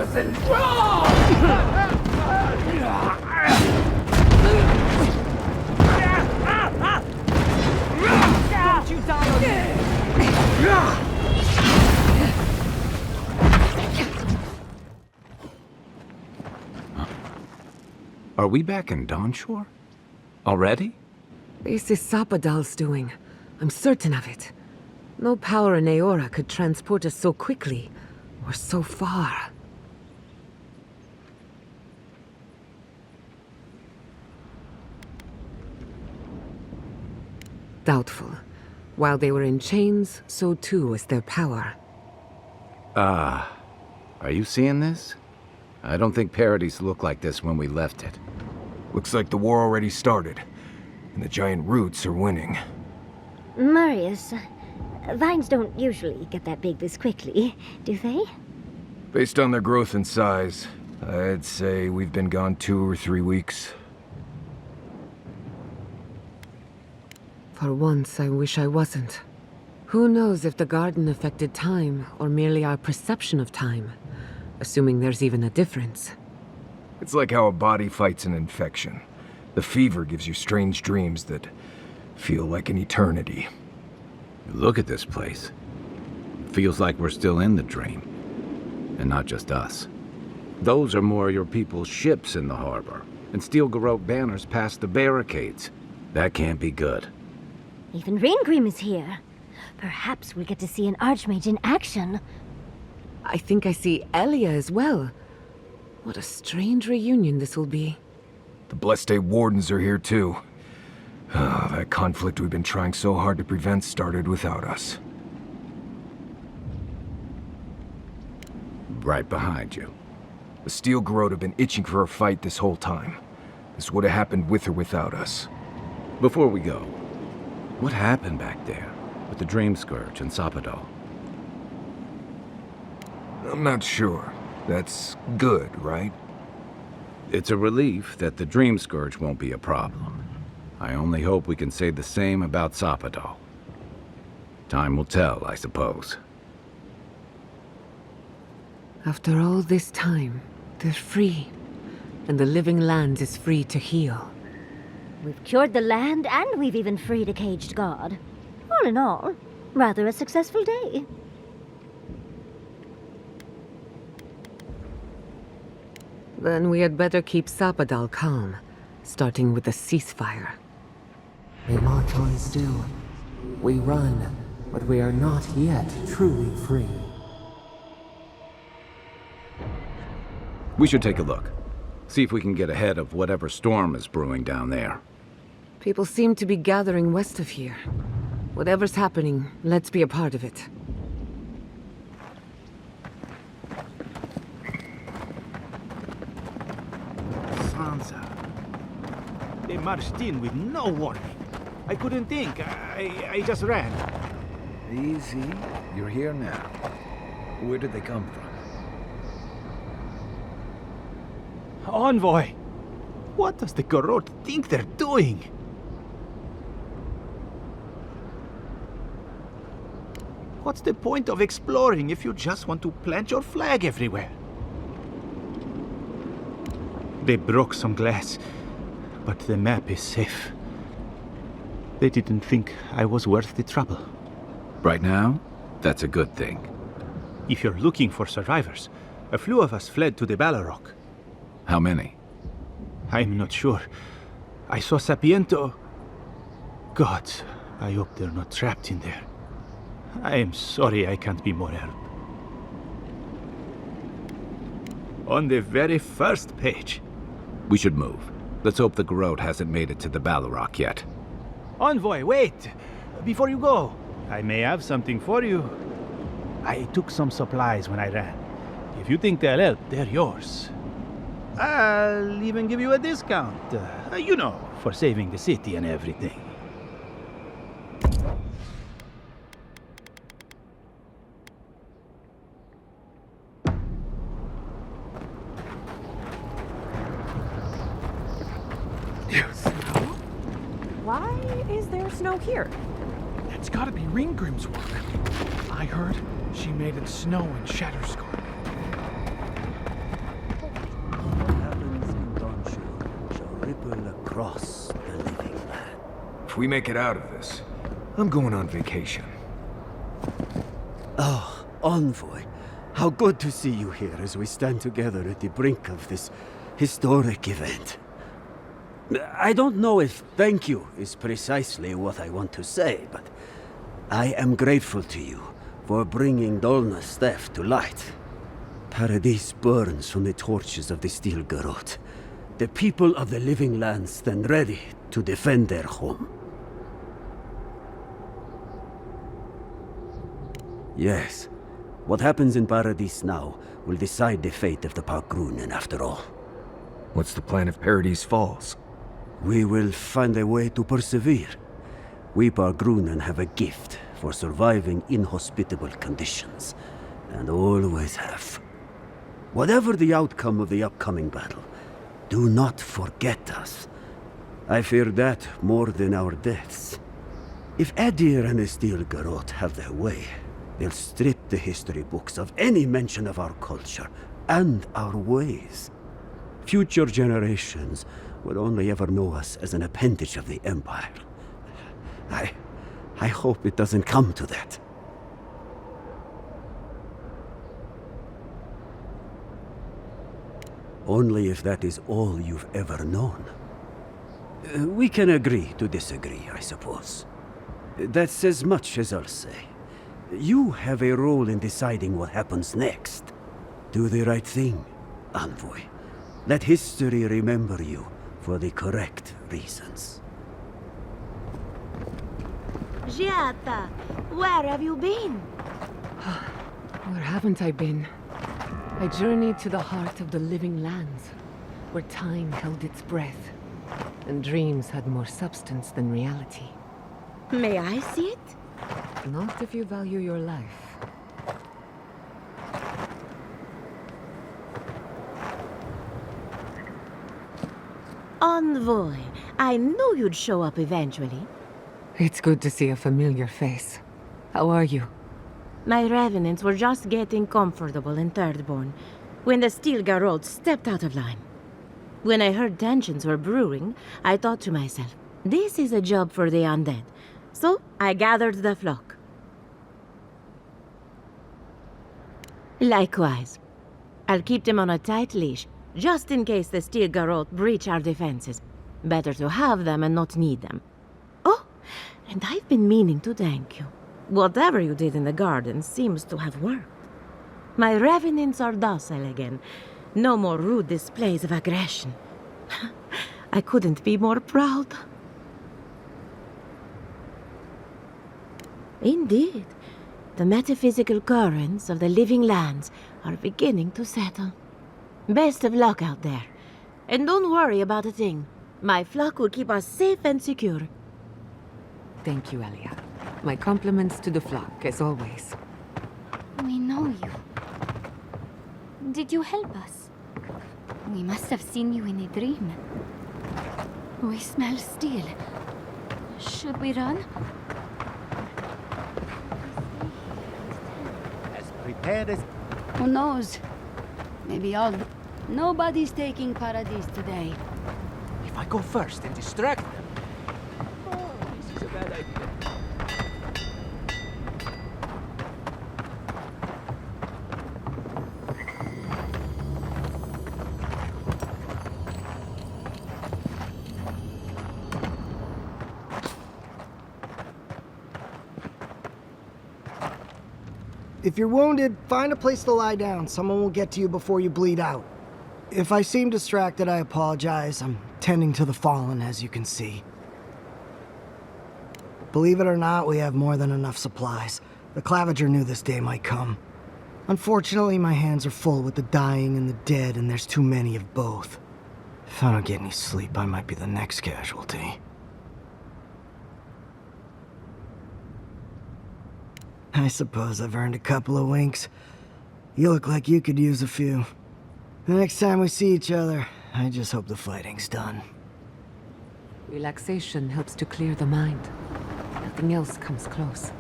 innocent! Don't you die on me! Are we back in Dawnshore? Already? This is Sapadal's doing. I'm certain of it. No power in Aora could transport us so quickly, or so far. Doubtful. While they were in chains, so too was their power. Are you seeing this? I don't think Paradise looked like this when we left it. Looks like the war already started, and the giant roots are winning. Marius, vines don't usually get that big this quickly, do they? Based on their growth and size, I'd say we've been gone 2 or 3 weeks. For once, I wish I wasn't. Who knows if the garden affected time, or merely our perception of time? Assuming there's even a difference. It's like how a body fights an infection. The fever gives you strange dreams that feel like an eternity. Look at this place. It feels like we're still in the dream. And not just us. Those are more your people's ships in the harbor, and steel Garrote banners past the barricades. That can't be good. Even Ringrim is here. Perhaps we'll get to see an Archmage in action. I think I see Elia as well. What a strange reunion this will be. The Blessed Wardens are here too. That conflict we've been trying so hard to prevent started without us. Right behind you. The Steel Garrote have been itching for a fight this whole time. This would have happened with or without us. Before we go, what happened back there with the Dream Scourge and Sapadal? I'm not sure. That's good, right? It's a relief that the Dream Scourge won't be a problem. I only hope we can say the same about Sapadal. Time will tell, I suppose. After all this time, they're free. And the living land is free to heal. We've cured the land, and we've even freed a caged god. All in all, rather a successful day. Then we had better keep Sapadal calm, starting with a ceasefire. We march on still. We run, but we are not yet truly free. We should take a look. See if we can get ahead of whatever storm is brewing down there. People seem to be gathering west of here. Whatever's happening, let's be a part of it. Sansa. They marched in with no warning. I couldn't think. I just ran. Easy. You're here now. Where did they come from? Envoy! What does the Garrote think they're doing? What's the point of exploring if you just want to plant your flag everywhere? They broke some glass, but the map is safe. They didn't think I was worth the trouble. Right now, that's a good thing. If you're looking for survivors, a few of us fled to the Balrog. How many? I'm not sure. I saw Sapiento. Gods, I hope they're not trapped in there. I am sorry I can't be more help. On the very first page. We should move. Let's hope the Garrote hasn't made it to the Balrog yet. Envoy, wait! Before you go, I may have something for you. I took some supplies when I ran. If you think they'll help, they're yours. I'll even give you a discount. You know, for saving the city and everything. Why is there snow here? It's gotta be Ringgrim's work. I heard she made it snow in Shatterscorn. across the living land. If we make it out of this, I'm going on vacation. Oh, Envoy, how good to see you here as we stand together at the brink of this historic event. I don't know if thank you is precisely what I want to say, but I am grateful to you for bringing Dolna's theft to light. Paradise burns from the torches of the Steel Garrote. The people of the living lands stand ready to defend their home. Yes, what happens in Paradise now will decide the fate of the Parkrunen after all. What's the plan if Paradise falls? We will find a way to persevere. We Parkrunen have a gift for surviving inhospitable conditions, and always have. Whatever the outcome of the upcoming battle, do not forget us. I fear that more than our deaths. If Edir and the Steel Garrote have their way, they'll strip the history books of any mention of our culture and our ways. Future generations will only ever know us as an appendage of the Empire. I hope it doesn't come to that. Only if that is all you've ever known. We can agree to disagree, I suppose. That's as much as I'll say. You have a role in deciding what happens next. Do the right thing, Envoy. Let history remember you for the correct reasons. Giata, where have you been? Where haven't I been? I journeyed to the heart of the living lands, where time held its breath, and dreams had more substance than reality. May I see it? Not if you value your life. Envoy, I knew you'd show up eventually. It's good to see a familiar face. How are you? My revenants were just getting comfortable in Thirdborn when the Steel Garrote stepped out of line. When I heard tensions were brewing, I thought to myself, this is a job for the undead. So I gathered the flock. Likewise, I'll keep them on a tight leash, just in case the Steel Garrote breach our defenses. Better to have them and not need them. Oh, and I've been meaning to thank you. Whatever you did in the garden seems to have worked. My revenants are docile again. No more rude displays of aggression. I couldn't be more proud. Indeed, the metaphysical currents of the living lands are beginning to settle. Best of luck out there. And don't worry about a thing. My flock will keep us safe and secure. Thank you, Elia. My compliments to the flock, as always. We know you. Did you help us? We must have seen you in a dream. We smell steel. Should we run? As prepared as... Who knows? Maybe all... Nobody's taking Paradise today. If I go first and distract them... Oh, this is a bad idea. If you're wounded, find a place to lie down. Someone will get to you before you bleed out. If I seem distracted, I apologize. I'm tending to the fallen, as you can see. Believe it or not, we have more than enough supplies. The Clavager knew this day might come. Unfortunately, my hands are full with the dying and the dead, and there's too many of both. If I don't get any sleep, I might be the next casualty. I suppose I've earned a couple of winks. You look like you could use a few. The next time we see each other, I just hope the fighting's done. Relaxation helps to clear the mind. Nothing else comes close.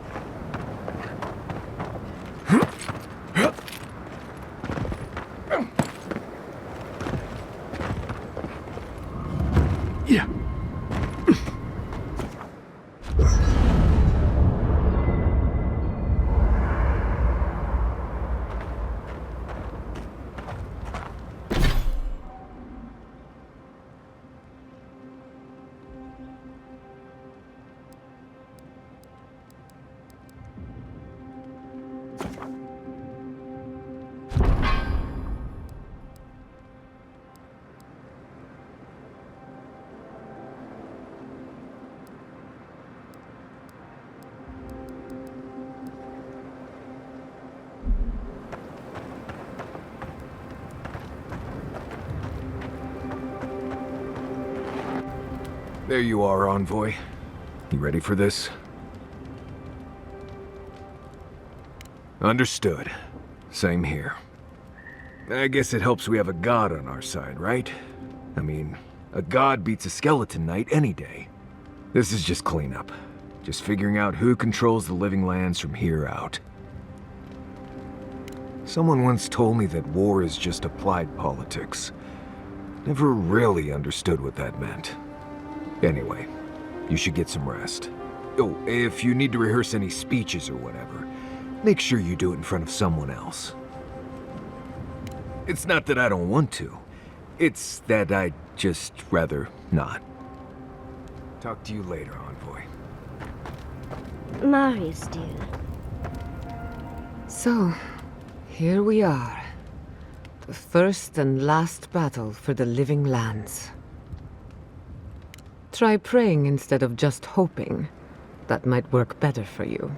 Yeah. There you are, Envoy. You ready for this? Understood. Same here. I guess it helps we have a god on our side, right? I mean, a god beats a skeleton knight any day. This is just cleanup. Just figuring out who controls the living lands from here out. Someone once told me that war is just applied politics. Never really understood what that meant. Anyway, you should get some rest. Oh, if you need to rehearse any speeches or whatever, make sure you do it in front of someone else. It's not that I don't want to. It's that I'd just rather not. Talk to you later, Envoy. Marius, dear. So, here we are. The first and last battle for the living lands. Try praying instead of just hoping. That might work better for you.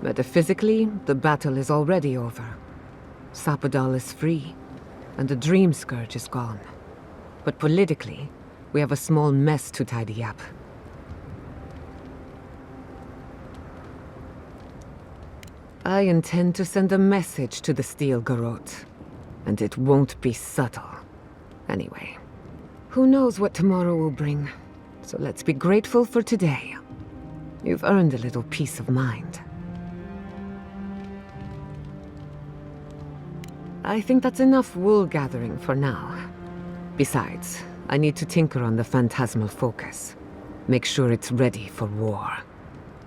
Metaphysically, the battle is already over. Sapadal is free, and the Dream Scourge is gone. But politically, we have a small mess to tidy up. I intend to send a message to the Steel Garrote, and it won't be subtle. Anyway, who knows what tomorrow will bring, so let's be grateful for today. You've earned a little peace of mind. I think that's enough wool gathering for now. Besides, I need to tinker on the phantasmal focus. Make sure it's ready for war.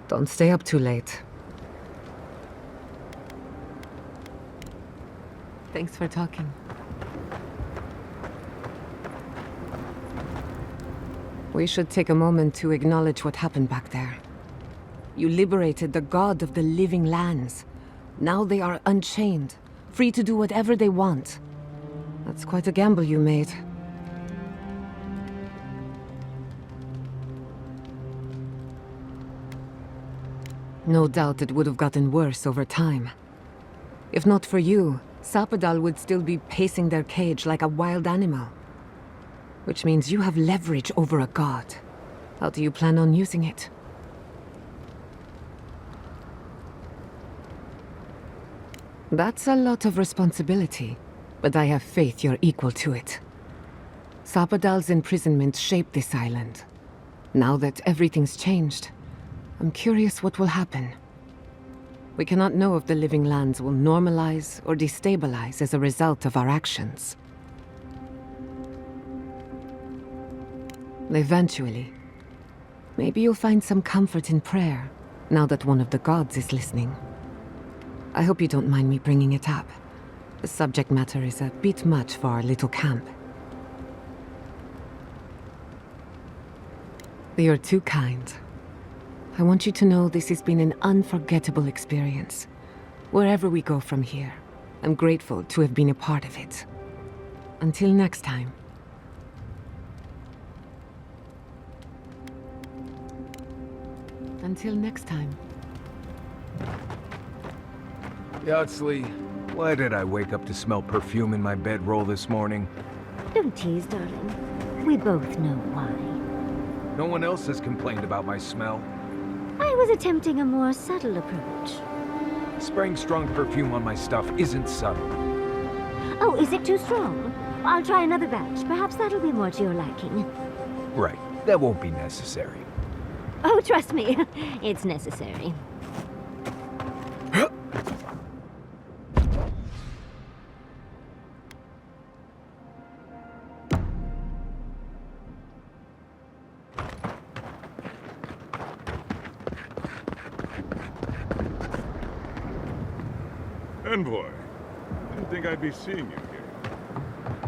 Don't stay up too late. Thanks for talking. We should take a moment to acknowledge what happened back there. You liberated the god of the living lands. Now they are unchained, free to do whatever they want. That's quite a gamble you made. No doubt it would have gotten worse over time. If not for you, Sapadal would still be pacing their cage like a wild animal. Which means you have leverage over a god. How do you plan on using it? That's a lot of responsibility, but I have faith you're equal to it. Sapadal's imprisonment shaped this island. Now that everything's changed, I'm curious what will happen. We cannot know if the living lands will normalize or destabilize as a result of our actions. Eventually, maybe you'll find some comfort in prayer, now that one of the gods is listening. I hope you don't mind me bringing it up. The subject matter is a bit much for our little camp. You're too kind. I want you to know this has been an unforgettable experience. Wherever we go from here, I'm grateful to have been a part of it. Until next time. Until next time. Yardsley, why did I wake up to smell perfume in my bedroll this morning? Don't tease, darling. We both know why. No one else has complained about my smell. I was attempting a more subtle approach. Spraying strong perfume on my stuff isn't subtle. Oh, is it too strong? I'll try another batch. Perhaps that'll be more to your liking. Right. That won't be necessary. Oh, trust me. It's necessary. Envoy, didn't think I'd be seeing you here.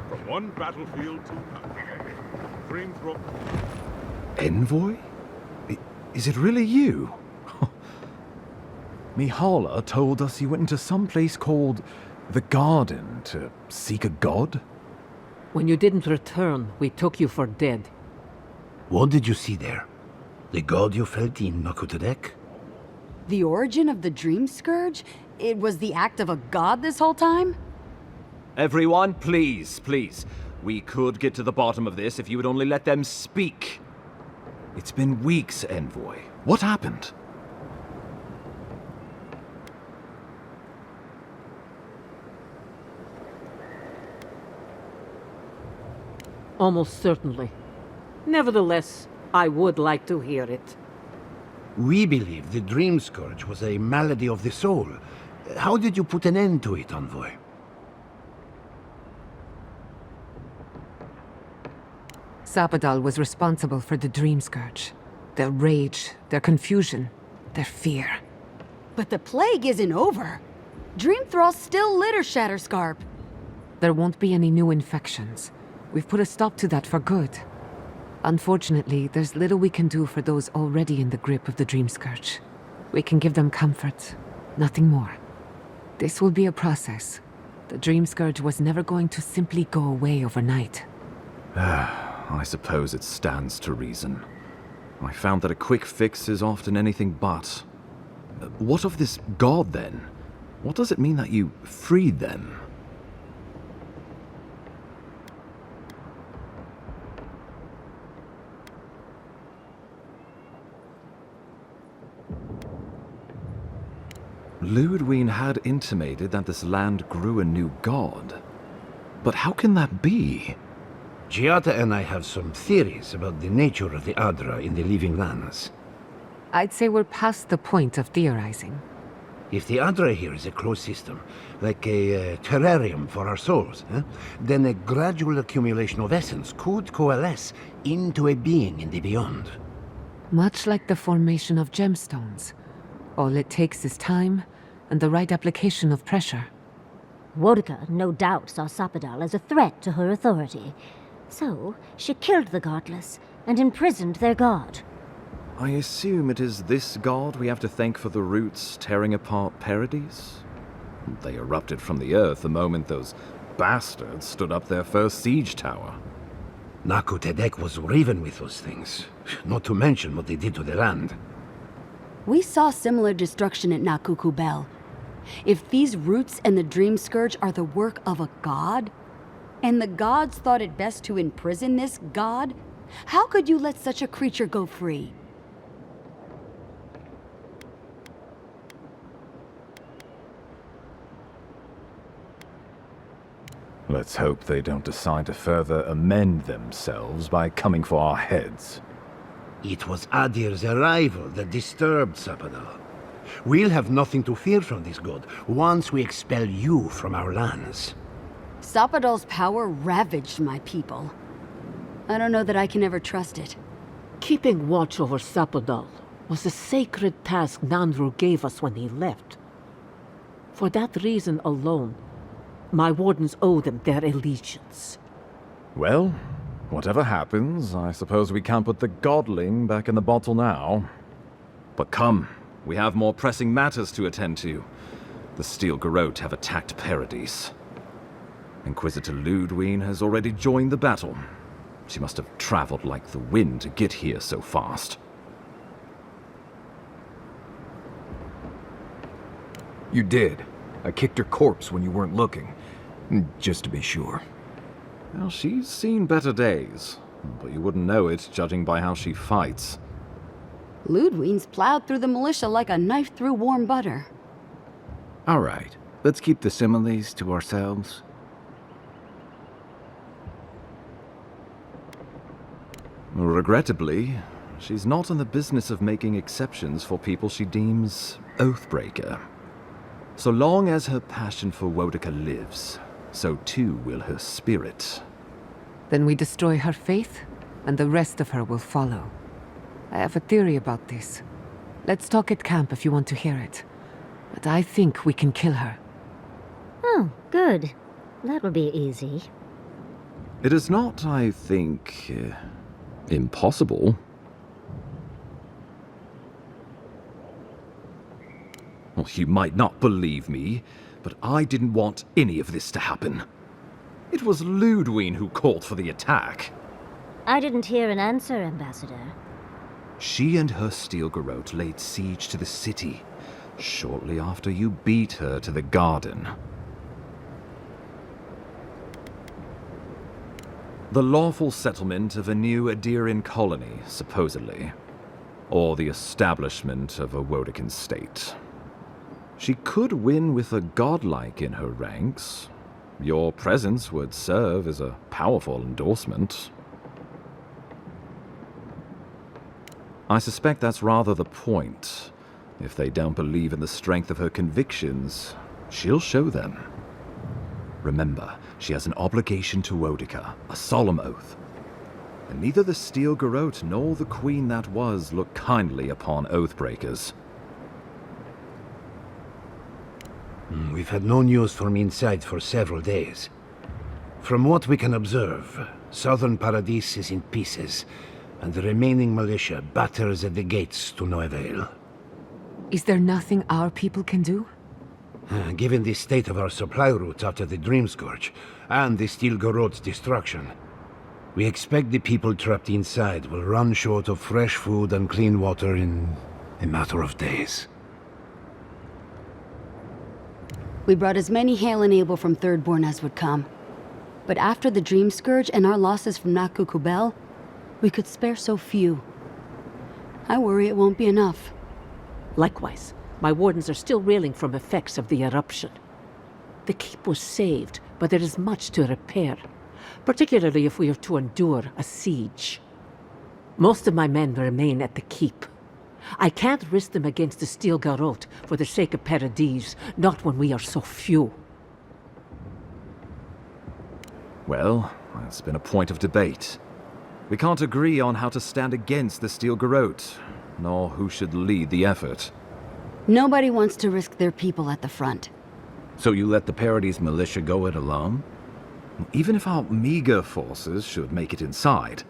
From one battlefield to another. Flamethrower. Envoy? Is it really you? Mihala told us you went into some place called the Garden to seek a god? When you didn't return, we took you for dead. What did you see there? The god you felt in Makutadek? The origin of the Dream Scourge? It was the act of a god this whole time? Everyone, please, please. We could get to the bottom of this if you would only let them speak. It's been weeks, Envoy. What happened? Almost certainly. Nevertheless, I would like to hear it. We believe the Dream Scourge was a malady of the soul. How did you put an end to it, Envoy? Sapadal was responsible for the Dream Scourge. Their rage, their confusion, their fear. But the plague isn't over. Dream Thralls still litter Shatterscarp. There won't be any new infections. We've put a stop to that for good. Unfortunately, there's little we can do for those already in the grip of the Dream Scourge. We can give them comfort, nothing more. This will be a process. The Dream Scourge was never going to simply go away overnight. I suppose it stands to reason. I found that a quick fix is often anything but. What of this god, then? What does it mean that you freed them? Ludwig had intimated that this land grew a new god. But how can that be? Giata and I have some theories about the nature of the Adra in the Living Lands. I'd say we're past the point of theorizing. If the Adra here is a closed system, like a terrarium for our souls, then a gradual accumulation of essence could coalesce into a being in the beyond. Much like the formation of gemstones. All it takes is time and the right application of pressure. Wodka no doubt saw Sapadal as a threat to her authority. So, she killed the godless and imprisoned their god. I assume it is this god we have to thank for the roots tearing apart Paradise? They erupted from the earth the moment those bastards stood up their first siege tower. Naku Tedek was riven with those things, not to mention what they did to the land. We saw similar destruction at Nakuku Bell. If these roots and the Dream Scourge are the work of a god, and the gods thought it best to imprison this god, how could you let such a creature go free? Let's hope they don't decide to further amend themselves by coming for our heads. It was Adir's arrival that disturbed Sapadal. We'll have nothing to fear from this god once we expel you from our lands. Sapadal's power ravaged my people. I don't know that I can ever trust it. Keeping watch over Sapadal was a sacred task Nandru gave us when he left. For that reason alone, my wardens owe them their allegiance. Well, whatever happens, I suppose we can't put the godling back in the bottle now. But come, we have more pressing matters to attend to. The Steel Garrote have attacked Paradise. Inquisitor Ludwig has already joined the battle. She must have traveled like the wind to get here so fast. You did. I kicked her corpse when you weren't looking. Just to be sure. Well, she's seen better days, but you wouldn't know it judging by how she fights. Ludwig's plowed through the militia like a knife through warm butter. All right, let's keep the similes to ourselves. Regrettably, she's not in the business of making exceptions for people she deems oathbreaker. So long as her passion for Wodika lives, so too will her spirit. Then we destroy her faith, and the rest of her will follow. I have a theory about this. Let's talk at camp if you want to hear it. But I think we can kill her. Oh, good. That will be easy. It is not, I think, impossible. Well, you might not believe me, but I didn't want any of this to happen. It was Ludwig who called for the attack. I didn't hear an answer, Ambassador. She and her Steel Garrote laid siege to the city, shortly after you beat her to the garden. The lawful settlement of a new Adirian colony, supposedly. Or the establishment of a Woedican state. She could win with a godlike in her ranks. Your presence would serve as a powerful endorsement. I suspect that's rather the point. If they don't believe in the strength of her convictions, she'll show them. Remember, she has an obligation to Woedica, a solemn oath. And neither the Steel Garrote nor the Queen that was look kindly upon oathbreakers. We've had no news from inside for several days. From what we can observe, Southern Paradis is in pieces, and the remaining militia batters at the gates to no avail. Is there nothing our people can do? Given the state of our supply routes after the Dream Scourge, and the Steel Garrote's destruction, we expect the people trapped inside will run short of fresh food and clean water in a matter of days. We brought as many Hale and Able from Thirdborn as would come. But after the Dream Scourge and our losses from Nakukubel, we could spare so few. I worry it won't be enough. Likewise, my wardens are still reeling from effects of the eruption. The keep was saved, but there is much to repair, particularly if we are to endure a siege. Most of my men remain at the keep. I can't risk them against the Steel Garrote for the sake of Paradis, not when we are so few. Well, that's been a point of debate. We can't agree on how to stand against the Steel Garrote, nor who should lead the effort. Nobody wants to risk their people at the front. So you let the Paradis militia go it alone? Even if our meager forces should make it inside,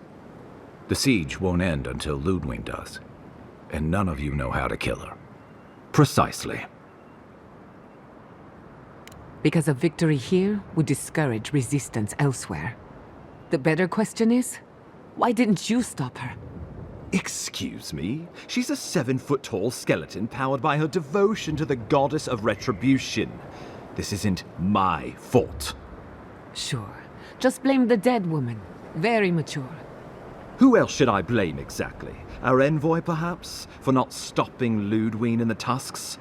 the siege won't end until Ludwig does. And none of you know how to kill her. Precisely. Because a victory here would discourage resistance elsewhere. The better question is, why didn't you stop her? Excuse me? She's a 7-foot-tall skeleton powered by her devotion to the goddess of retribution. This isn't my fault. Sure. Just blame the dead woman. Very mature. Who else should I blame exactly? Our envoy, perhaps? For not stopping Ludwig and the Tusks?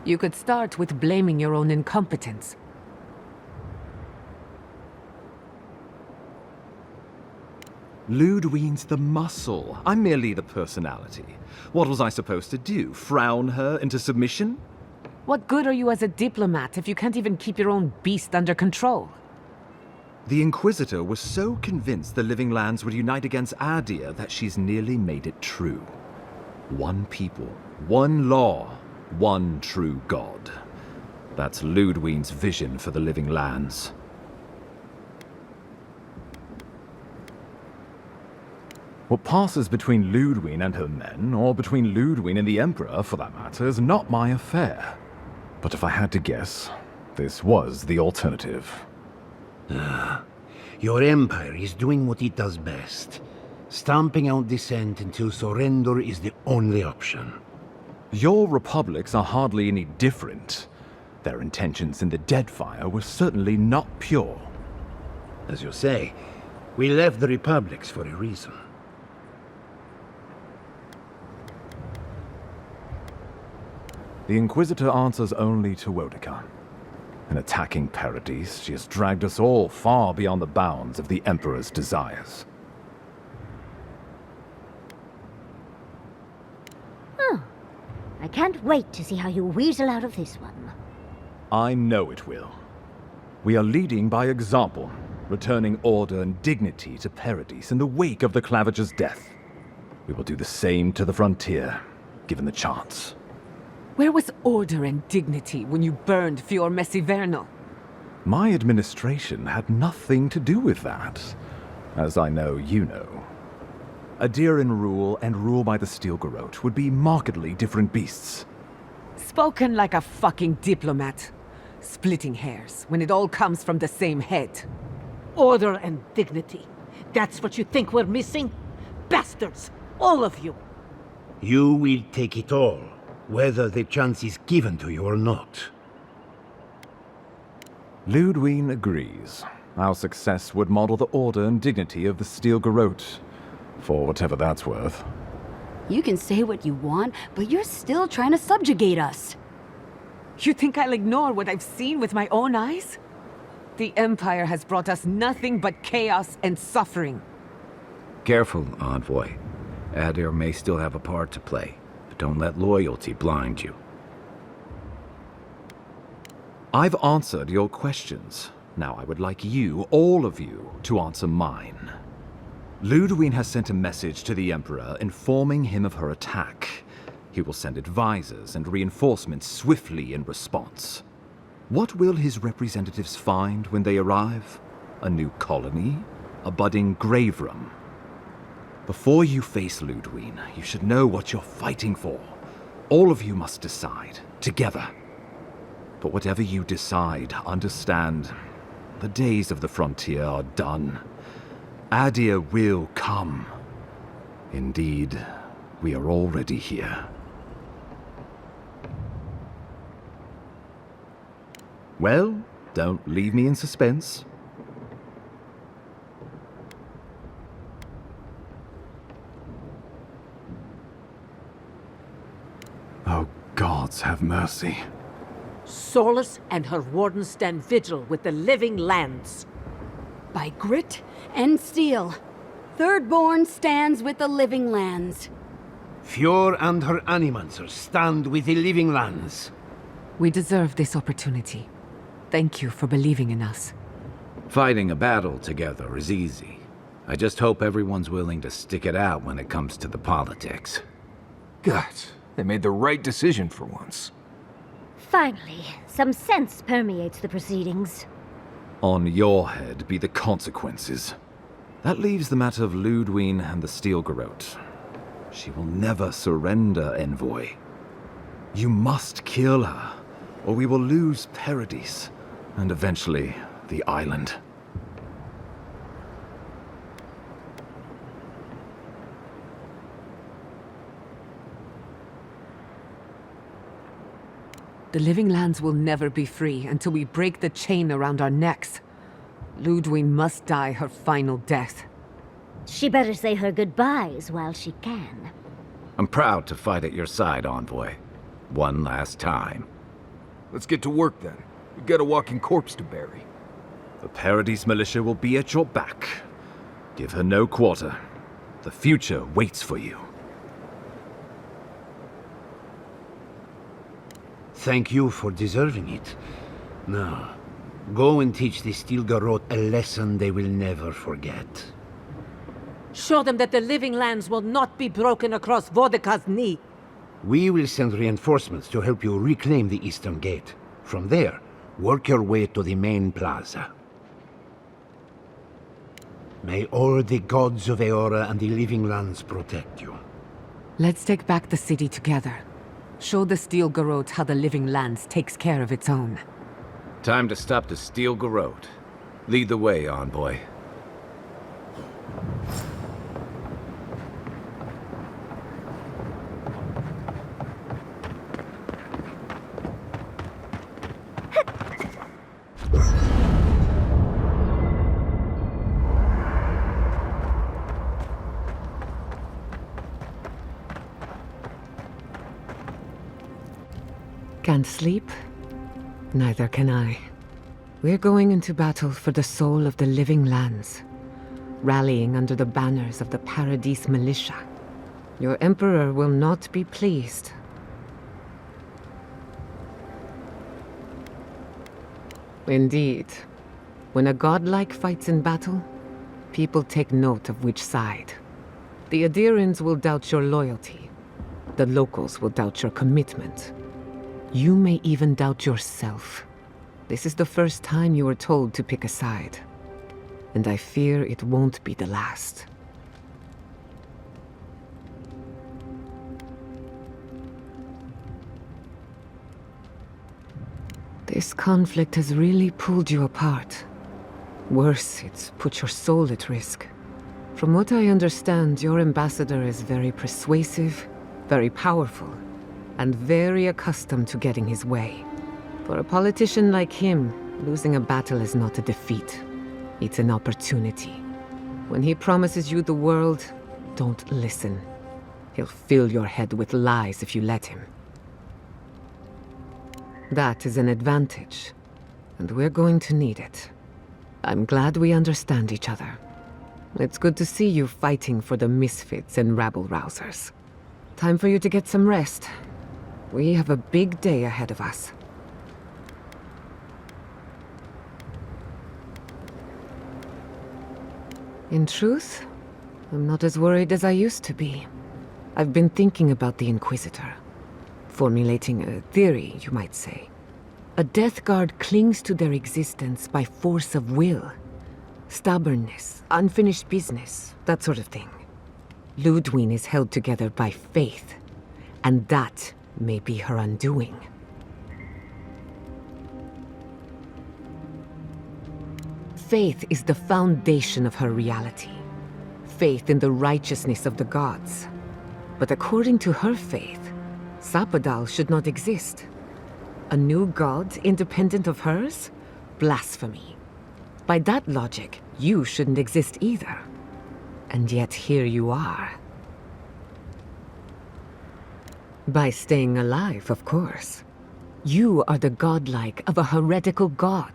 You could start with blaming your own incompetence. Ludwig's the muscle. I'm merely the personality. What was I supposed to do? Frown her into submission? What good are you as a diplomat if you can't even keep your own beast under control? The Inquisitor was so convinced the Living Lands would unite against Adir that she's nearly made it true. One people, one law, one true God. That's Ludwig's vision for the Living Lands. What passes between Ludwig and her men, or between Ludwig and the Emperor, for that matter, is not my affair. But if I had to guess, this was the alternative. Your empire is doing what it does best. Stamping out dissent until surrender is the only option. Your republics are hardly any different. Their intentions in the Deadfire were certainly not pure. As you say, we left the republics for a reason. The Inquisitor answers only to Woedica. In attacking Paradis, she has dragged us all far beyond the bounds of the Emperor's desires. Oh, I can't wait to see how you weasel out of this one. I know it will. We are leading by example, returning order and dignity to Paradis in the wake of the Clavager's death. We will do the same to the frontier, given the chance. Where was order and dignity when you burned Fior Messivernal? My administration had nothing to do with that, as I know you know. Adirian rule and rule by the Steel Garrote would be markedly different beasts. Spoken like a fucking diplomat. Splitting hairs when it all comes from the same head. Order and dignity. That's what you think we're missing? Bastards! All of you! You will take it all, whether the chance is given to you or not. Ludwig agrees. Our success would model the order and dignity of the Steel Garrote, for whatever that's worth. You can say what you want, but you're still trying to subjugate us. You think I'll ignore what I've seen with my own eyes? The Empire has brought us nothing but chaos and suffering. Careful, Envoy. Adir may still have a part to play, but don't let loyalty blind you. I've answered your questions. Now I would like you, all of you, to answer mine. Ludwig has sent a message to the Emperor informing him of her attack. He will send advisors and reinforcements swiftly in response. What will his representatives find when they arrive? A new colony? A budding grave room? Before you face Ludwig, you should know what you're fighting for. All of you must decide, together. But whatever you decide, understand, the days of the frontier are done. Adir will come. Indeed, we are already here. Well, don't leave me in suspense. Oh, gods have mercy. Solus and her wardens stand vigil with the living lands. By grit and steel, Thirdborn stands with the living lands. Fjord and her animancers stand with the living lands. We deserve this opportunity. Thank you for believing in us. Fighting a battle together is easy. I just hope everyone's willing to stick it out when it comes to the politics. God, they made the right decision for once. Finally, some sense permeates the proceedings. On your head be the consequences. That leaves the matter of Ludwig and the Steel Garrote. She will never surrender, Envoy. You must kill her, or we will lose Paradis, and eventually the island. The living lands will never be free until we break the chain around our necks. Ludwig must die her final death. She better say her goodbyes while she can. I'm proud to fight at your side, Envoy. One last time. Let's get to work then. We've got a walking corpse to bury. The Paradis militia will be at your back. Give her no quarter. The future waits for you. Thank you for deserving it. Now, go and teach the Steel Garrote a lesson they will never forget. Show them that the living lands will not be broken across Vodka's knee. We will send reinforcements to help you reclaim the Eastern Gate. From there, work your way to the main plaza. May all the gods of Eora and the living lands protect you. Let's take back the city together. Show the Steel Garrote how the living lands takes care of its own. Time to stop the Steel Garrote. Lead the way, Envoy. Can't sleep? Neither can I. We're going into battle for the soul of the living lands, rallying under the banners of the Paradis militia. Your Emperor will not be pleased. Indeed. When a godlike fights in battle, people take note of which side. The Adirans will doubt your loyalty. The locals will doubt your commitment. You may even doubt yourself. This is the first time you were told to pick a side. And I fear it won't be the last. This conflict has really pulled you apart. Worse, it's put your soul at risk. From what I understand, your ambassador is very persuasive, very powerful, and very accustomed to getting his way. For a politician like him, losing a battle is not a defeat. It's an opportunity. When he promises you the world, don't listen. He'll fill your head with lies if you let him. That is an advantage, and we're going to need it. I'm glad we understand each other. It's good to see you fighting for the misfits and rabble-rousers. Time for you to get some rest. We have a big day ahead of us. In truth, I'm not as worried as I used to be. I've been thinking about the Inquisitor. Formulating a theory, you might say. A Death Guard clings to their existence by force of will. Stubbornness, unfinished business, that sort of thing. Ludwig is held together by faith, and that may be her undoing. Faith is the foundation of her reality. Faith in the righteousness of the gods. But according to her faith, Sapadal should not exist. A new god independent of hers? Blasphemy. By that logic, you shouldn't exist either. And yet here you are. By staying alive, of course. You are the godlike of a heretical god.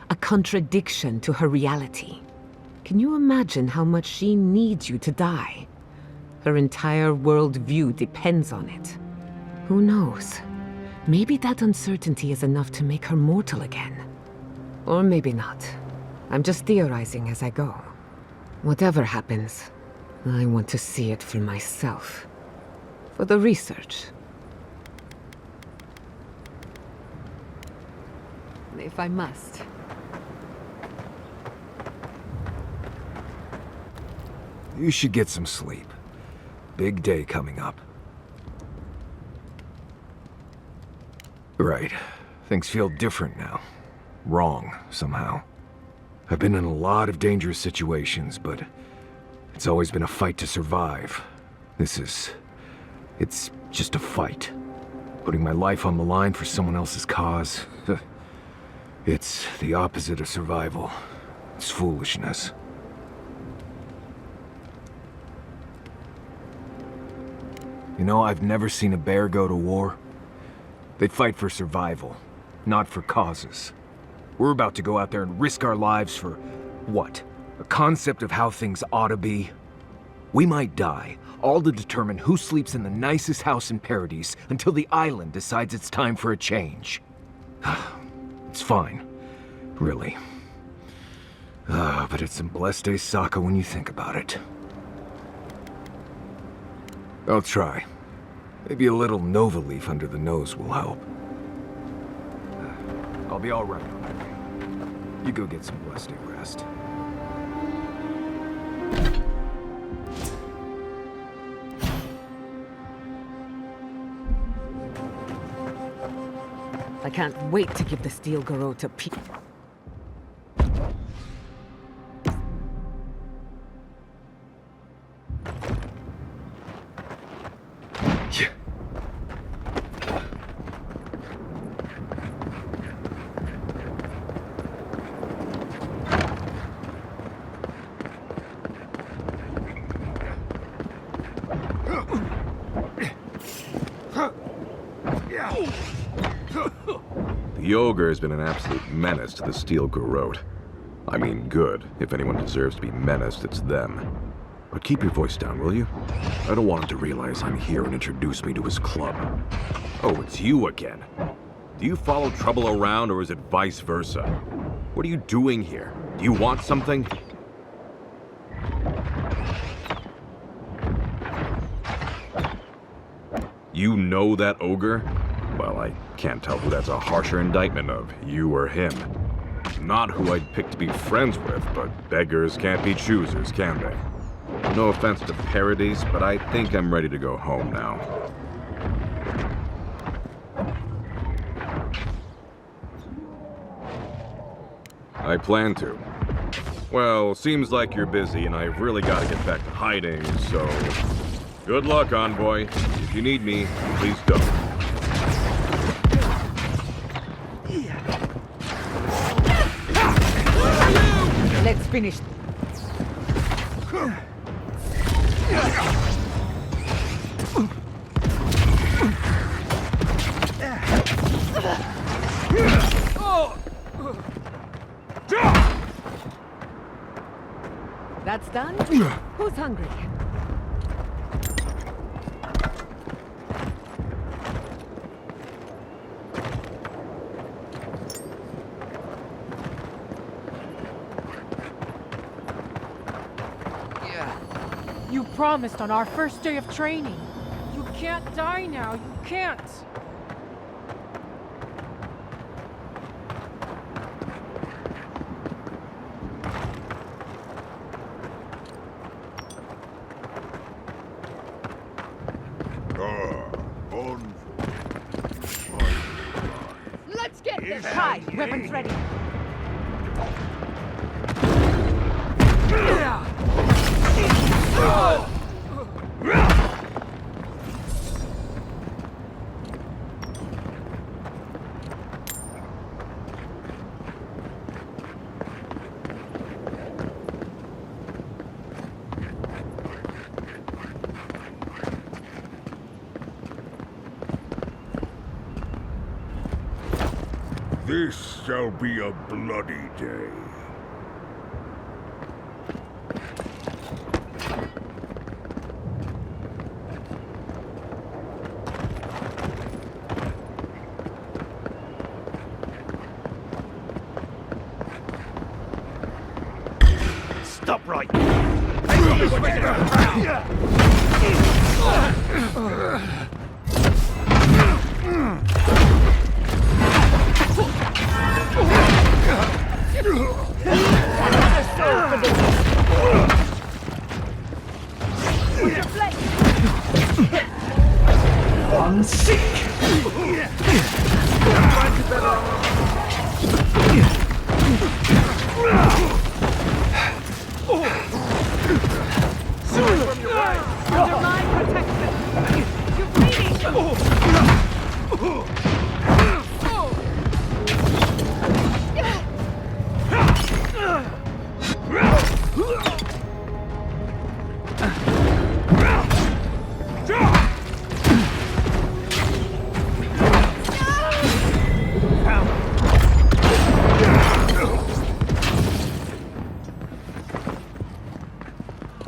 A contradiction to her reality. Can you imagine how much she needs you to die? Her entire worldview depends on it. Who knows? Maybe that uncertainty is enough to make her mortal again. Or maybe not. I'm just theorizing as I go. Whatever happens, I want to see it for myself. For the research. If I must. You should get some sleep. Big day coming up. Right. Things feel different now. Wrong, somehow. I've been in a lot of dangerous situations, but it's always been a fight to survive. It's just a fight. Putting my life on the line for someone else's cause. It's the opposite of survival. It's foolishness. You know, I've never seen a bear go to war. They fight for survival, not for causes. We're about to go out there and risk our lives for, what? A concept of how things ought to be? We might die, all to determine who sleeps in the nicest house in Paradise until the island decides it's time for a change. It's fine, really. But it's some blessed day Sokka when you think about it. I'll try. Maybe a little Nova Leaf under the nose will help. I'll be all right. You go get some blessed day rest. I can't wait to give the Steel Garrote to Pete. The ogre has been an absolute menace to the Steel Garrote. I mean good. If anyone deserves to be menaced, it's them. But keep your voice down, will you? I don't want him to realize I'm here and introduce me to his club. Oh, it's you again. Do you follow trouble around, or is it vice versa? What are you doing here? Do you want something? You know that ogre? Well, I can't tell who that's a harsher indictment of, you or him. Not who I'd pick to be friends with, but beggars can't be choosers, can they? No offense to Paradise, but I think I'm ready to go home now. I plan to. Well, seems like you're busy, and I've really got to get back to hiding, so... Good luck, Envoy. If you need me, please don't. Let's finished. That's done? Who's hungry? You promised on our first day of training. You can't die now. You can't. Let's get this! Hi, weapons ready. This shall be a bloody day. Stop right! I'm sick! Under my protection! You're bleeding!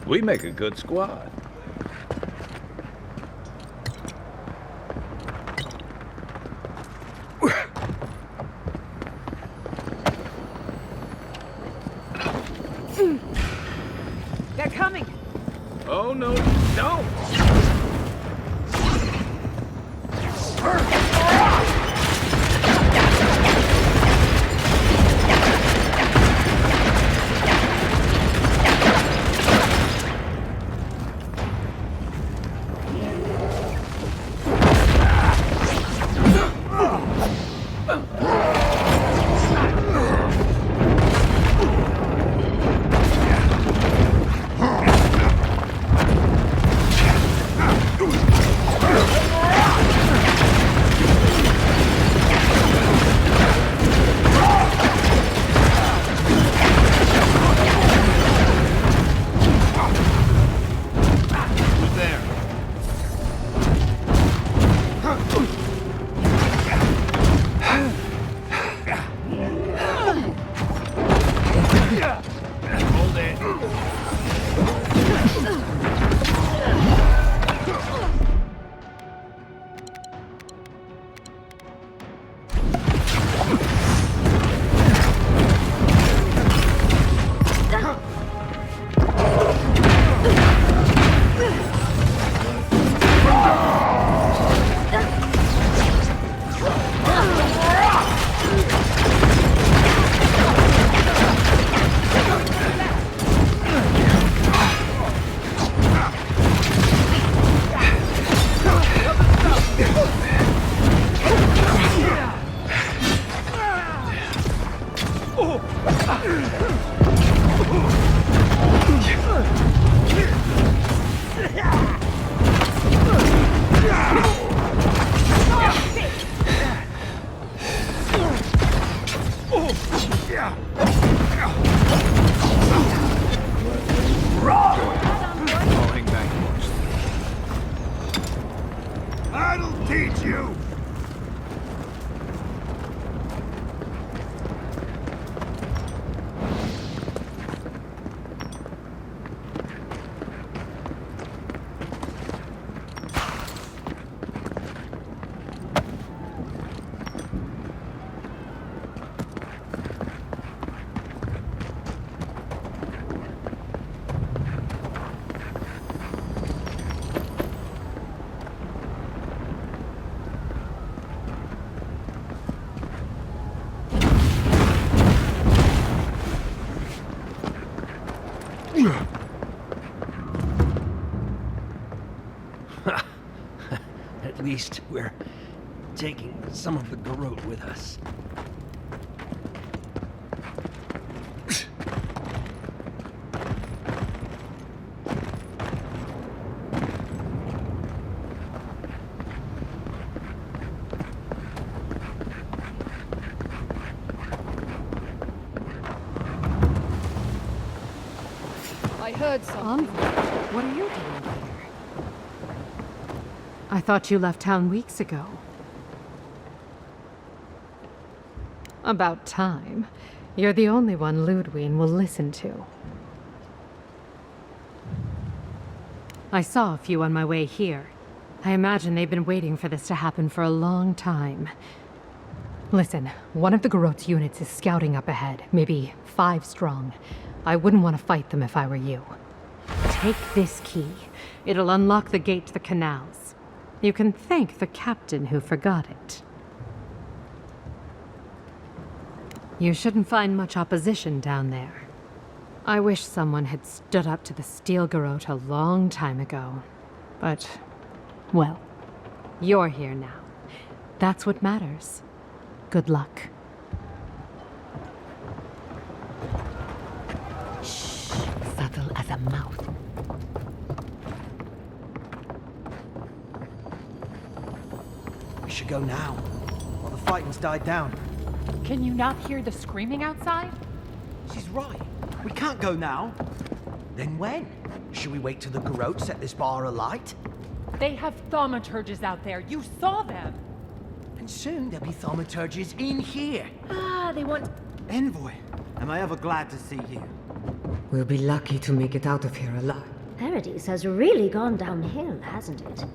We make a good squad. They're coming! Oh, no, don't! At least we're taking some of the garrote with us. I heard something. What are you doing here? I thought you left town weeks ago. About time. You're the only one Ludwig will listen to. I saw a few on my way here. I imagine they've been waiting for this to happen for a long time. Listen, one of the garrote's units is scouting up ahead, maybe 5 strong. I wouldn't want to fight them if I were you. Take this key. It'll unlock the gate to the canals. You can thank the captain who forgot it. You shouldn't find much opposition down there. I wish someone had stood up to the steel garrote a long time ago. But, well, you're here now. That's what matters. Good luck. Subtle as a mouth. We should go now, while the fighting's died down. Can you not hear the screaming outside? She's right. We can't go now. Then when? Should we wait till the garrote set this bar alight? They have thaumaturges out there. You saw them. And soon there'll be thaumaturges in here. They want... Envoy, am I ever glad to see you? We'll be lucky to make it out of here alive. Paradise has really gone downhill, hasn't it?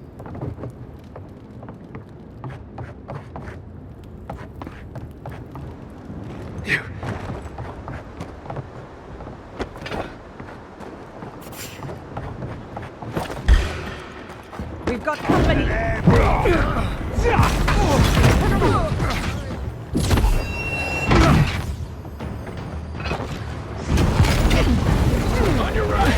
We've got company! On your right!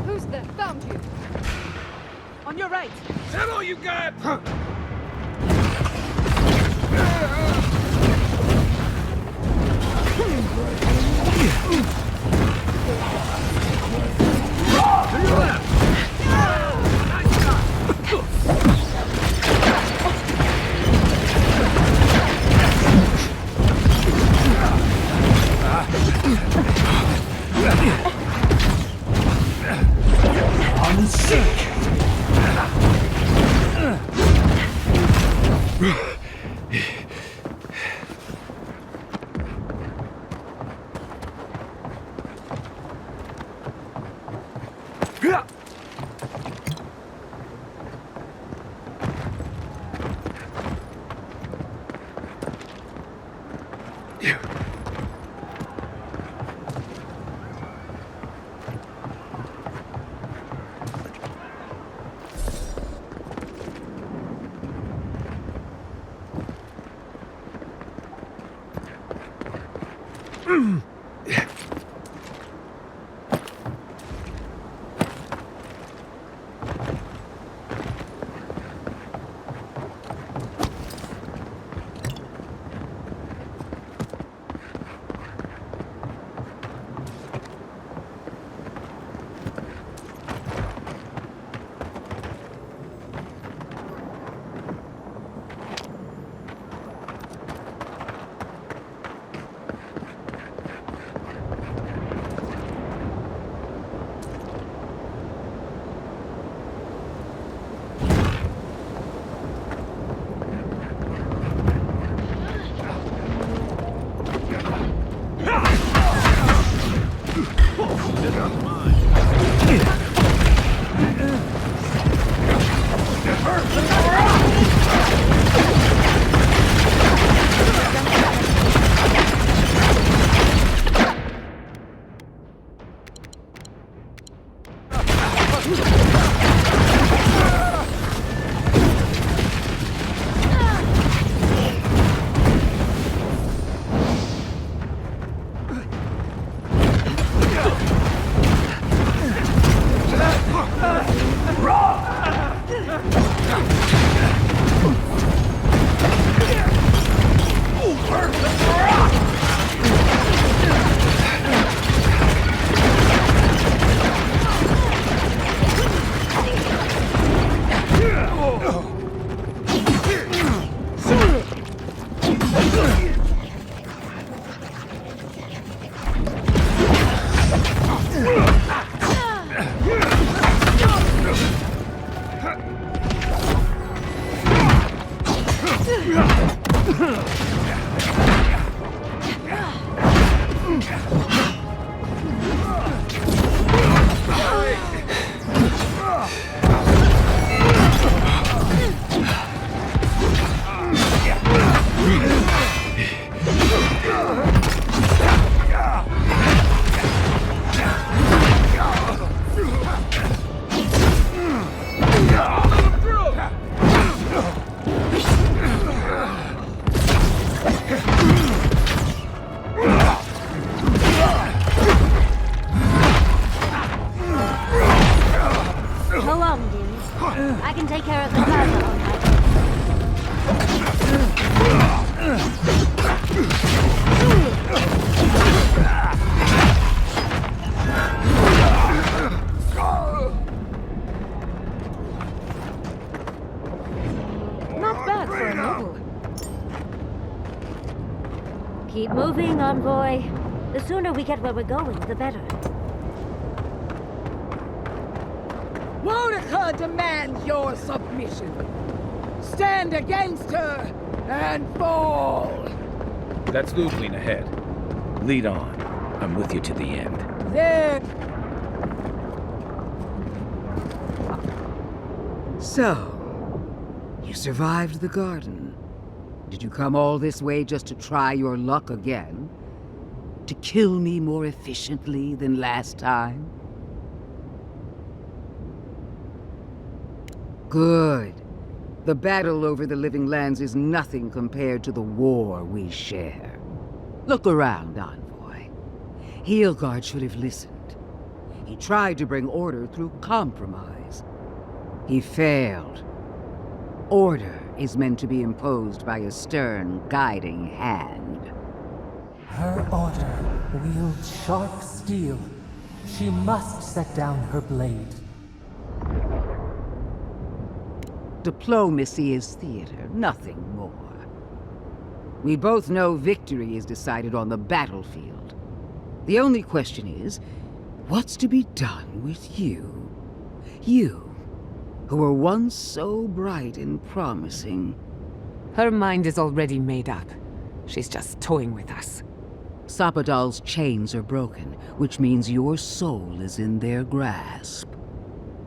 Who's there? Found you! On your right! Is that all you got? To your left! I'm sick! Go on, dearie. I can take care of the plaza all night. Not bad for a noble. Keep moving, envoy. The sooner we get where we're going, the better. Boudica demands your submission. Stand against her and fall. That's Ludwig ahead. Lead on. I'm with you to the end. There. So, you survived the garden. Did you come all this way just to try your luck again? To kill me more efficiently than last time? Good. The battle over the Living Lands is nothing compared to the war we share. Look around, envoy. Heelgard should have listened. He tried to bring order through compromise. He failed. Order is meant to be imposed by a stern, guiding hand. Her order wields sharp steel. She must set down her blade. Diplomacy is theater, nothing more. We both know victory is decided on the battlefield. The only question is, what's to be done with you? You, who were once so bright and promising. Her mind is already made up. She's just toying with us. Sapadal's chains are broken, which means your soul is in their grasp.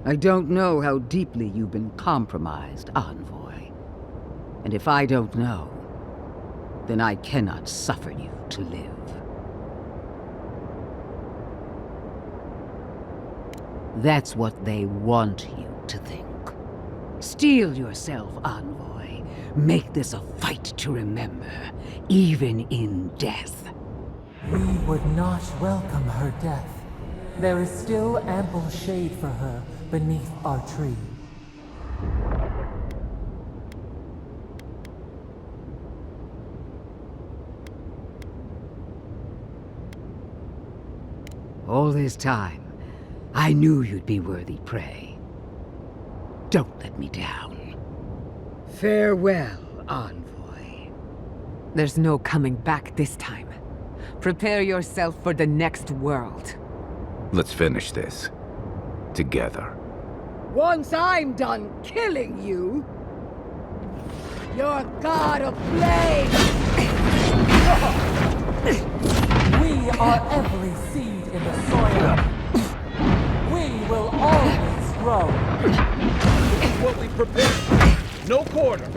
I don't know how deeply you've been compromised, envoy. And if I don't know, then I cannot suffer you to live. That's what they want you to think. Steel yourself, envoy. Make this a fight to remember, even in death. We would not welcome her death. There is still ample shade for her beneath our tree. All this time, I knew you'd be worthy prey. Don't let me down. Farewell, envoy. There's no coming back this time. Prepare yourself for the next world. Let's finish this. Together. Once I'm done killing you, you're god of flame! We are every seed in the soil. We will always grow. This is what we prepared. No quarter.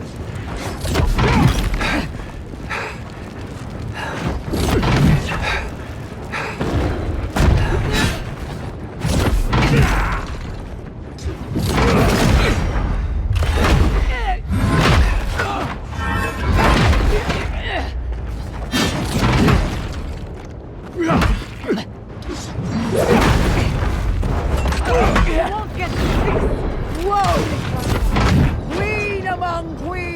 Whoa! Queen among queens!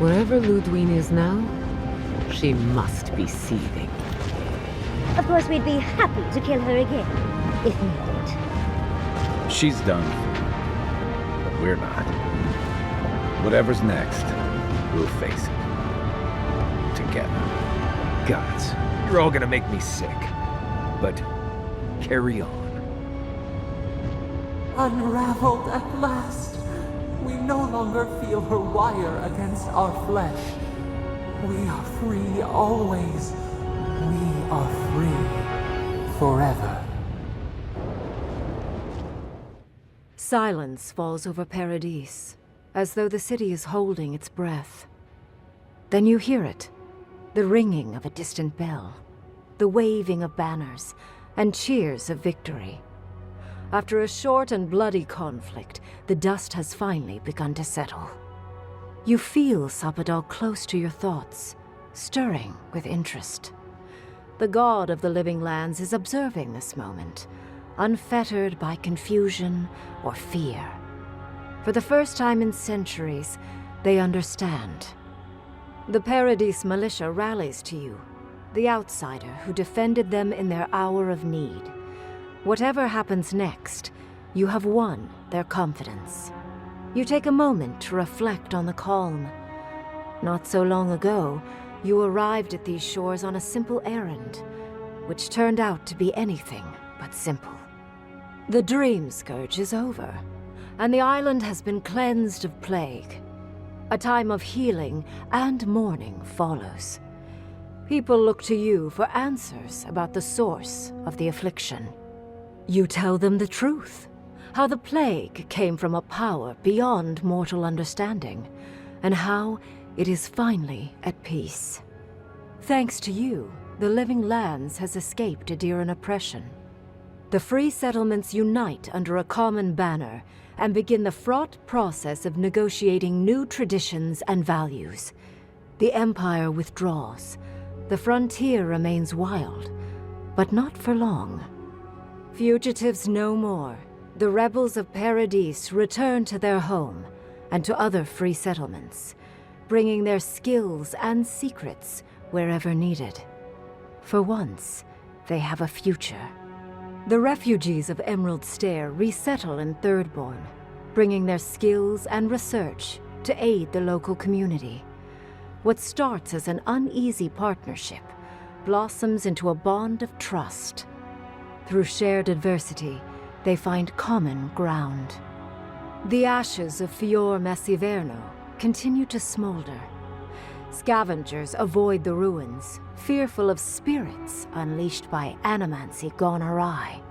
Wherever Ludwine is now, she must be seething. Of course, we'd be happy to kill her again, if needed. She's done. But we're not. Whatever's next, we'll face it. Together. Gods, you're all gonna make me sick. But carry on. Unraveled at last. We no longer feel her wire against our flesh. We are free always. We are free forever. Silence falls over Paradis, as though the city is holding its breath. Then you hear it, the ringing of a distant bell, the waving of banners, and cheers of victory. After a short and bloody conflict, the dust has finally begun to settle. You feel Sapadal close to your thoughts, stirring with interest. The god of the living lands is observing this moment, unfettered by confusion or fear. For the first time in centuries, they understand. The Paradis militia rallies to you, the outsider who defended them in their hour of need. Whatever happens next, you have won their confidence. You take a moment to reflect on the calm. Not so long ago, you arrived at these shores on a simple errand, which turned out to be anything but simple. The Dream Scourge is over, and the island has been cleansed of plague. A time of healing and mourning follows. People look to you for answers about the source of the affliction. You tell them the truth, how the plague came from a power beyond mortal understanding, and how it is finally at peace. Thanks to you, the Living Lands has escaped Adiran oppression. The free settlements unite under a common banner and begin the fraught process of negotiating new traditions and values. The Empire withdraws. The frontier remains wild, but not for long. Fugitives no more. The rebels of Paradis return to their home and to other free settlements, bringing their skills and secrets wherever needed. For once, they have a future. The refugees of Emerald Stair resettle in Thirdborn, bringing their skills and research to aid the local community. What starts as an uneasy partnership blossoms into a bond of trust. Through shared adversity, they find common ground. The ashes of Fior Messiverno continue to smolder. Scavengers avoid the ruins, fearful of spirits unleashed by animancy gone awry.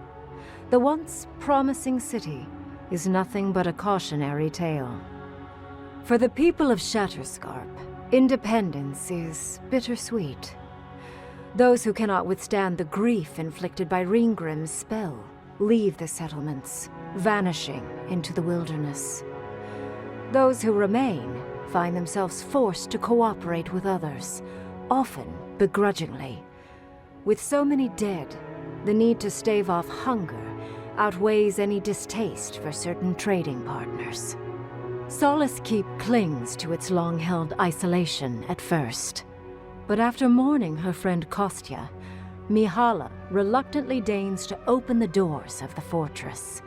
The once promising city is nothing but a cautionary tale. For the people of Shatterscarp, independence is bittersweet. Those who cannot withstand the grief inflicted by Ringgrim's spell leave the settlements, vanishing into the wilderness. Those who remain find themselves forced to cooperate with others, often begrudgingly. With so many dead, the need to stave off hunger outweighs any distaste for certain trading partners. Solace Keep clings to its long-held isolation at first. But after mourning her friend Kostya, Mihala reluctantly deigns to open the doors of the fortress.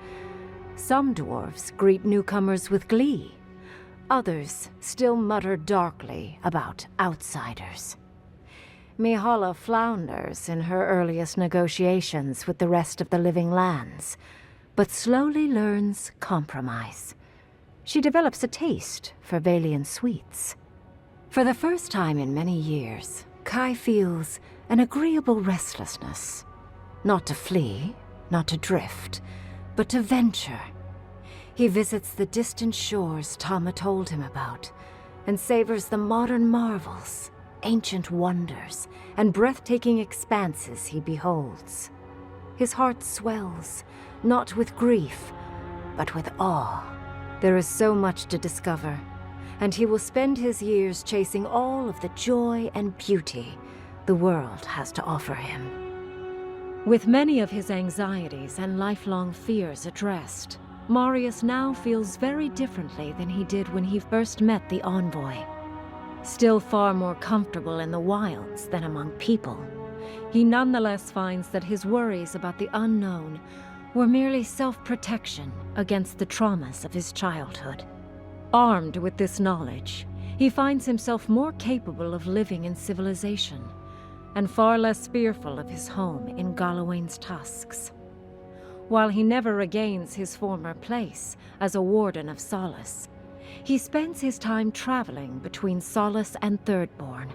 Some dwarves greet newcomers with glee. Others still mutter darkly about outsiders. Mihala flounders in her earliest negotiations with the rest of the Living Lands, but slowly learns compromise. She develops a taste for Valian sweets. For the first time in many years, Kai feels an agreeable restlessness. Not to flee, not to drift, but to venture. He visits the distant shores Tama told him about, and savors the modern marvels, ancient wonders, and breathtaking expanses he beholds. His heart swells, not with grief, but with awe. There is so much to discover, and he will spend his years chasing all of the joy and beauty the world has to offer him. With many of his anxieties and lifelong fears addressed, Marius now feels very differently than he did when he first met the envoy. Still far more comfortable in the wilds than among people, he nonetheless finds that his worries about the unknown were merely self-protection against the traumas of his childhood. Armed with this knowledge, he finds himself more capable of living in civilization, and far less fearful of his home in Galawain's tusks. While he never regains his former place as a Warden of Solace, he spends his time traveling between Solace and Thirdborn,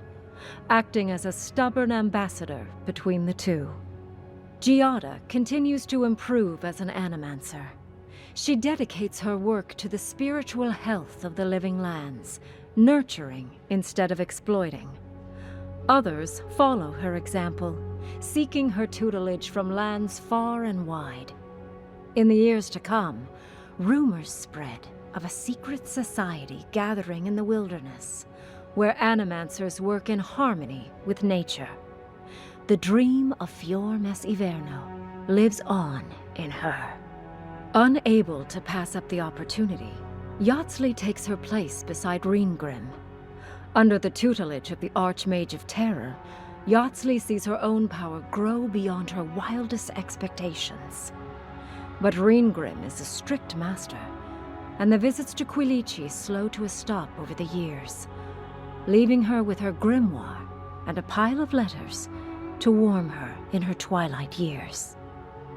acting as a stubborn ambassador between the two. Giada continues to improve as an animancer. She dedicates her work to the spiritual health of the living lands, nurturing instead of exploiting. Others follow her example, seeking her tutelage from lands far and wide. In the years to come, rumors spread of a secret society gathering in the wilderness, where animancers work in harmony with nature. The dream of Fior Mes Iverno lives on in her. Unable to pass up the opportunity, Yatsley takes her place beside Reengrim. Under the tutelage of the Archmage of Terror, Yatsley sees her own power grow beyond her wildest expectations. But Reengrim is a strict master, and the visits to Quilichi slow to a stop over the years, leaving her with her grimoire and a pile of letters to warm her in her twilight years.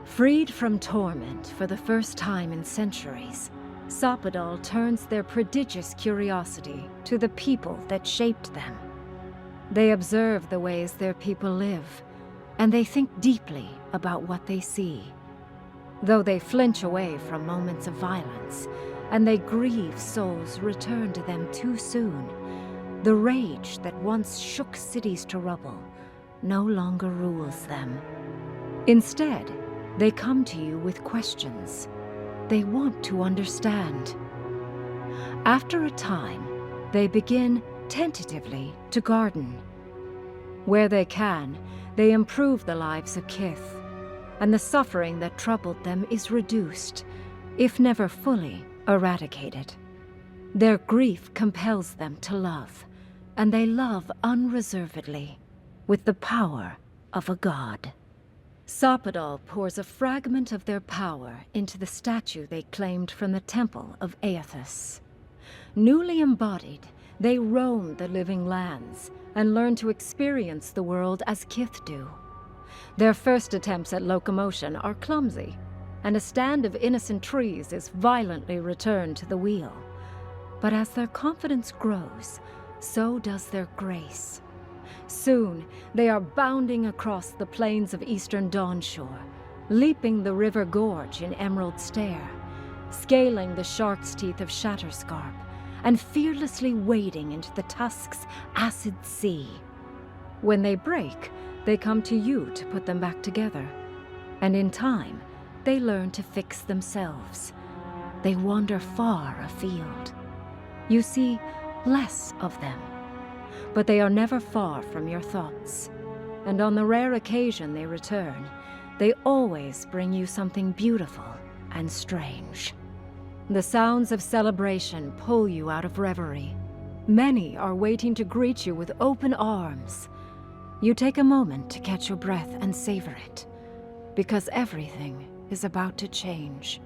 Freed from torment for the first time in centuries, Soppadal turns their prodigious curiosity to the people that shaped them. They observe the ways their people live, and they think deeply about what they see. Though they flinch away from moments of violence, and they grieve souls returned to them too soon, the rage that once shook cities to rubble no longer rules them. Instead, they come to you with questions. They want to understand. After a time, they begin tentatively to garden. Where they can, they improve the lives of Kith, and the suffering that troubled them is reduced, if never fully eradicated. Their grief compels them to love, and they love unreservedly, with the power of a god. Soppadal pours a fragment of their power into the statue they claimed from the temple of Aethys. Newly embodied, they roam the living lands and learn to experience the world as Kith do. Their first attempts at locomotion are clumsy, and a stand of innocent trees is violently returned to the wheel. But as their confidence grows, so does their grace. Soon, they are bounding across the plains of eastern Dawnshore, leaping the river gorge in Emerald Stair, scaling the shark's teeth of Shatterscarp, and fearlessly wading into the Tusk's acid sea. When they break, they come to you to put them back together, and in time, they learn to fix themselves. They wander far afield. You see less of them, but they are never far from your thoughts, and on the rare occasion they return, they always bring you something beautiful and strange. The sounds of celebration pull you out of reverie. Many are waiting to greet you with open arms. You take a moment to catch your breath and savor it, because everything is about to change.